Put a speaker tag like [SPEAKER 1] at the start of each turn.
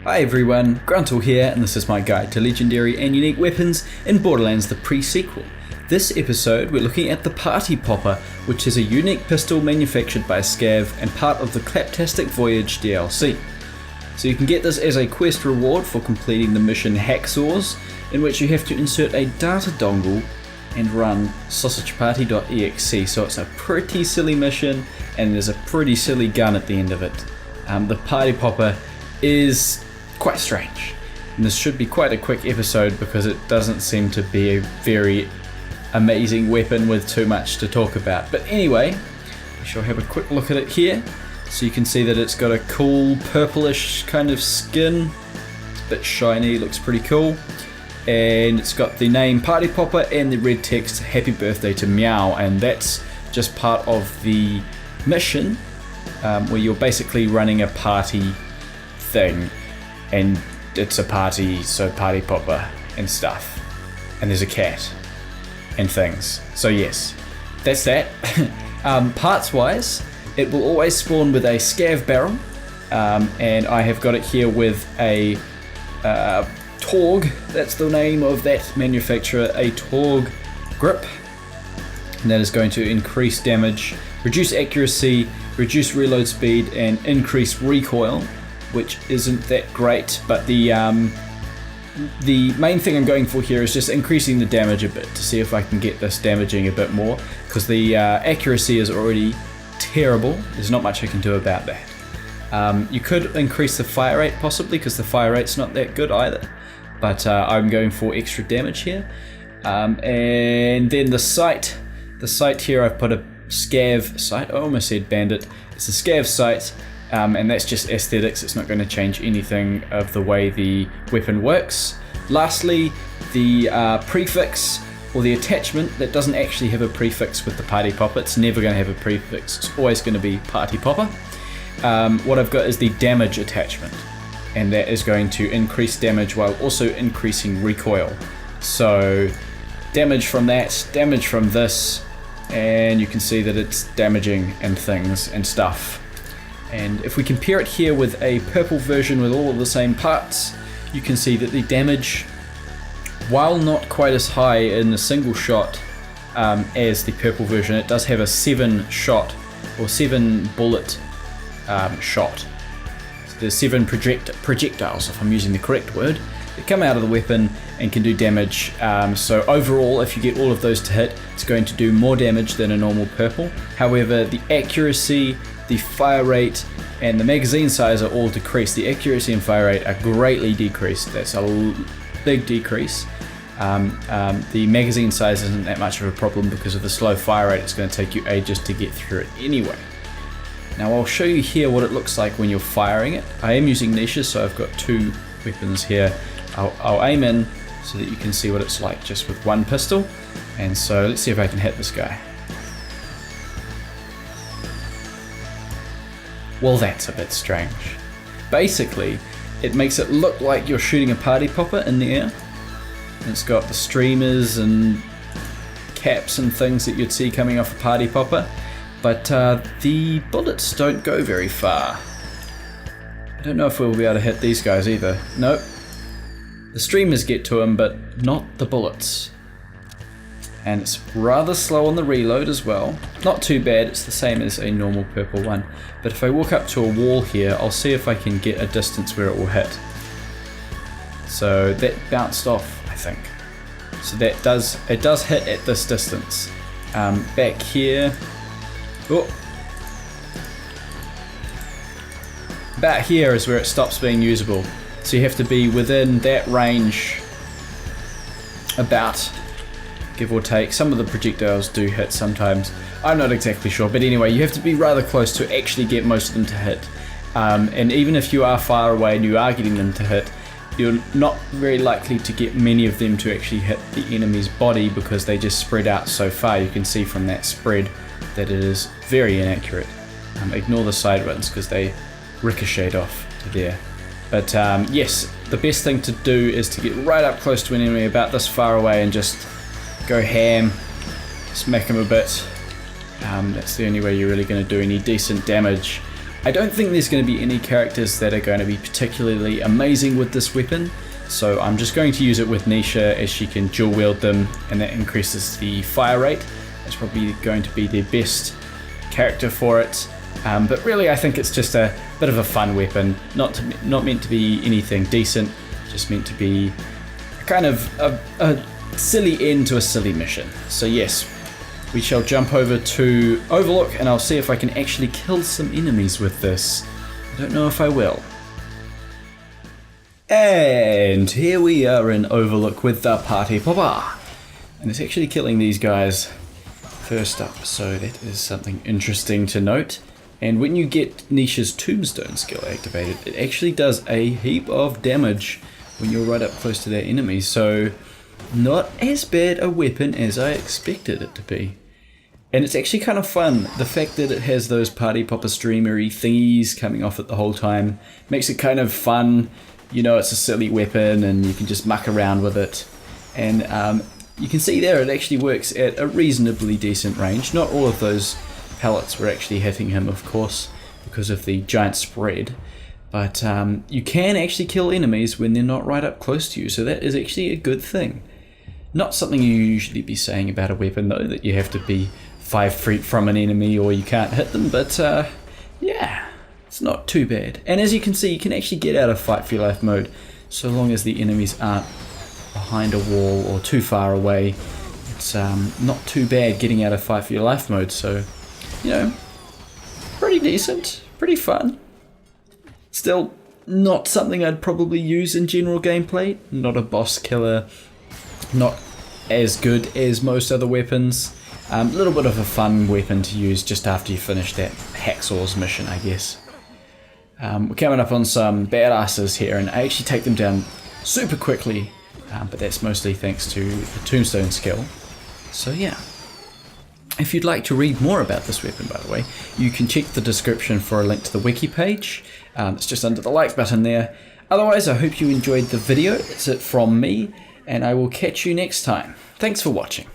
[SPEAKER 1] Hi everyone, Gruntle here, and this is my guide to legendary and unique weapons in Borderlands the pre-sequel. This episode we're looking at the Party Popper, which is a unique pistol manufactured by Scav and part of the Claptastic Voyage DLC. So you can get this as a quest reward for completing the mission Hacksaws, in which you have to insert a data dongle and run sausageparty.exe, so it's a pretty silly mission and there's a pretty silly gun at the end of it. The Party Popper is quite strange, and this should be quite a quick episode because it doesn't seem to be a very amazing weapon with too much to talk about. But anyway, we shall have a quick look at it here. So you can see that it's got a cool purplish kind of skin, it's a bit shiny, looks pretty cool, and it's got the name Party Popper and the red text Happy Birthday to Meow, and that's just part of the mission where you're basically running a party thing, and it's a party, so Party Popper and stuff, and there's a cat and things. So yes, that's that. Parts wise, it will always spawn with a Scav barrel, and I have got it here with a Torg, that's the name of that manufacturer, a Torg grip, and that is going to increase damage, reduce accuracy, reduce reload speed, and increase recoil, which isn't that great, but the main thing I'm going for here is just increasing the damage a bit to see if I can get this damaging a bit more, because the accuracy is already terrible. There's not much I can do about that. You could increase the fire rate possibly, because the fire rate's not that good either, but I'm going for extra damage here. And then the sight here, I've put a Scav sight. I almost said bandit. It's a Scav sight. And that's just aesthetics, it's not going to change anything of the way the weapon works. Lastly, the prefix, or the attachment that doesn't actually have a prefix with the Party Popper. It's never going to have a prefix, it's always going to be Party Popper. What I've got is the damage attachment, and that is going to increase damage while also increasing recoil. So damage from that, damage from this, and you can see that it's damaging and things and stuff. And if we compare it here with a purple version with all of the same parts, you can see that the damage, while not quite as high in a single shot as the purple version, it does have a 7 shot or 7 bullet shot. So there's 7 projectiles, if I'm using the correct word, that come out of the weapon and can do damage. So overall, if you get all of those to hit, it's going to do more damage than a normal purple. However, the accuracy, the fire rate, and the magazine size are all decreased. The accuracy and fire rate are greatly decreased. That's a big decrease. The magazine size isn't that much of a problem because of the slow fire rate. It's going to take you ages to get through it anyway. Now I'll show you here what it looks like when you're firing it. I am using niches, so I've got 2 weapons here. I'll aim in so that you can see what it's like just with one pistol. And so let's see if I can hit this guy. Well, that's a bit strange. Basically, it makes it look like you're shooting a Party Popper in the air. And it's got the streamers and caps and things that you'd see coming off a Party Popper, but the bullets don't go very far. I don't know if we'll be able to hit these guys either. Nope. The streamers get to them, but not the bullets. And it's rather slow on the reload as well. Not too bad, it's the same as a normal purple one. But if I walk up to a wall here, I'll see if I can get a distance where it will hit. So that bounced off, I think. So it does hit at this distance. Back here, about here is where it stops being usable. So you have to be within that range, about, give or take. Some of the projectiles do hit sometimes. I'm not exactly sure, but anyway, you have to be rather close to actually get most of them to hit. And even if you are far away and you are getting them to hit, you're not very likely to get many of them to actually hit the enemy's body because they just spread out so far. You can see from that spread that it is very inaccurate. Ignore the side ones because they ricochet off to there. But yes, the best thing to do is to get right up close to an enemy about this far away and just go ham, smack him a bit. That's the only way you're really going to do any decent damage I don't think there's going to be any characters that are going to be particularly amazing with this weapon, so I'm just going to use it with Nisha as she can dual wield them, and that increases the fire rate. It's probably going to be their best character for it, but really I think it's just a bit of a fun weapon, not meant to be anything decent, just meant to be kind of a silly end to a silly mission. So yes, we shall jump over to Overlook and I'll see if I can actually kill some enemies with this. I don't know if I will. And here we are in Overlook with the Party Popper. And it's actually killing these guys first up, so that is something interesting to note. And when you get Nisha's Tombstone skill activated, it actually does a heap of damage when you're right up close to that enemy, so not as bad a weapon as I expected it to be. And it's actually kind of fun. The fact that it has those Party Popper streamery thingies coming off it the whole time makes it kind of fun. You know, it's a silly weapon and you can just muck around with it. And you can see there it actually works at a reasonably decent range. Not all of those pellets were actually hitting him, of course, because of the giant spread. But you can actually kill enemies when they're not right up close to you, so that is actually a good thing. Not something you usually be saying about a weapon though, that you have to be 5 feet from an enemy or you can't hit them, but yeah, it's not too bad. And as you can see, you can actually get out of fight for your life mode, so long as the enemies aren't behind a wall or too far away. It's not too bad getting out of fight for your life mode, so, you know, pretty decent, pretty fun. Still not something I'd probably use in general gameplay, not a boss killer, not as good as most other weapons. A little bit of a fun weapon to use just after you finish that Hacksaw's mission, I guess. We're coming up on some badasses here, and I actually take them down super quickly, but that's mostly thanks to the Tombstone skill. So yeah. If you'd like to read more about this weapon, by the way, you can check the description for a link to the wiki page. It's just under the like button there. Otherwise, I hope you enjoyed the video. That's it from me, and I will catch you next time. Thanks for watching.